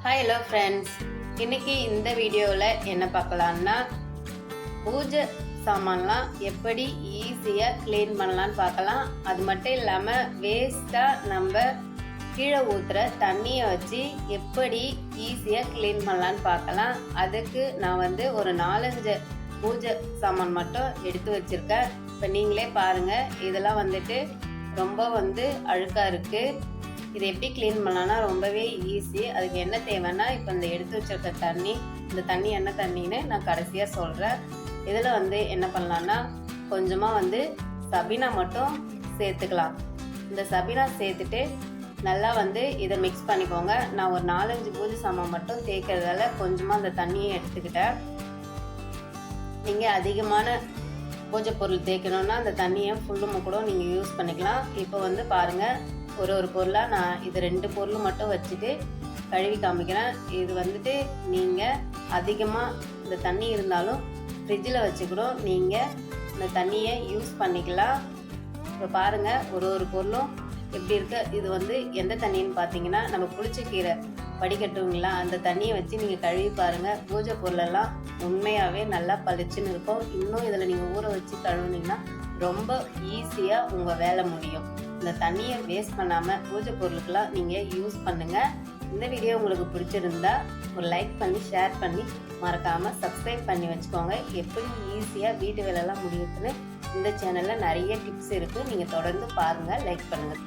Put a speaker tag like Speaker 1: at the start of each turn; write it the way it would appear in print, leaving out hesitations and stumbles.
Speaker 1: Hi hello friends, இன்னைக்கு இந்த வீடியோவில் என்ன பார்க்கலான்னா பூஜை சாமான்லாம் எப்படி ஈஸியாக க்ளீன் பண்ணலான்னு பார்க்கலாம். அது மட்டும் இல்லாமல் வேஸ்ட்டாக நம்ம கீழே ஊற்றுற தண்ணியை வச்சு எப்படி ஈஸியாக க்ளீன் பண்ணலான்னு பார்க்கலாம். அதுக்கு நான் ஒரு 4-5 பூஜை சாமான் மட்டும் எடுத்து வச்சுருக்கேன். இப்போ நீங்களே பாருங்கள், இதெல்லாம் ரொம்ப அழுக்காக இருக்குது. இதை எப்படி க்ளீன் பண்ணலான்னா ரொம்பவே ஈஸி. அதுக்கு என்ன தேவைன்னா, இப்போ இந்த எடுத்து வச்சிருக்க தண்ணி, இந்த தண்ணி என்ன தண்ணின்னு நான் கடைசியாக சொல்கிறேன். இதில் என்ன பண்ணலான்னா, கொஞ்சமாக சபீனா மட்டும் சேர்த்துக்கலாம். இந்த சபீனா சேர்த்துட்டு நல்லா இதை மிக்ஸ் பண்ணிக்கோங்க. நான் ஒரு 4-5 பூஜை சாமான் மட்டும் தேய்க்கிறதால கொஞ்சமாக அந்த தண்ணியை எடுத்துக்கிட்டேன். நீங்கள் அதிகமான பூஜை பொருள் தேய்க்கணுன்னா அந்த தண்ணியை ஃபுல்லுமே கூட நீங்கள் யூஸ் பண்ணிக்கலாம். இப்போ பாருங்கள், ஒரு பொருளாக நான் இது 2 பொருள் மட்டும் வச்சுட்டு கழுவி காமிக்கிறேன். இது நீங்கள் அதிகமாக இந்த தண்ணி இருந்தாலும் ஃப்ரிட்ஜில் வச்சுக்கூட நீங்கள் இந்த தண்ணியை யூஸ் பண்ணிக்கலாம். இப்போ பாருங்கள், ஒரு பொருளும் எப்படி இருக்கு. இது எந்த தண்ணின்னு பார்த்தீங்கன்னா, நம்ம புளிச்சக்கீரை வடிகட்டுவீங்களா, அந்த தண்ணியை வச்சு நீங்கள் கழுவி பாருங்கள். பூஜை பொருளெல்லாம் உண்மையாகவே நல்லா பளிச்சுன்னு இருக்கும். இன்னும் இதில் நீங்கள் ஊற வச்சு கழுவுனீங்கன்னா ரொம்ப ஈஸியாக உங்கள் வேலை முடியும். இந்த தண்ணியை வேஸ்ட் பண்ணாமல் பூஜை பொருளுக்கெல்லாம் நீங்கள் யூஸ் பண்ணுங்கள். இந்த வீடியோ உங்களுக்கு பிடிச்சிருந்தா ஒரு லைக் பண்ணி ஷேர் பண்ணி மறக்காமல் சப்ஸ்கிரைப் பண்ணி வச்சுக்கோங்க. எப்படி ஈஸியாக வீட்டு வேலையெல்லாம் முடியுதுன்னு இந்த சேனலில் நிறைய டிப்ஸ் இருக்குது. நீங்கள் தொடர்ந்து பாருங்கள், லைக் பண்ணுங்கள்.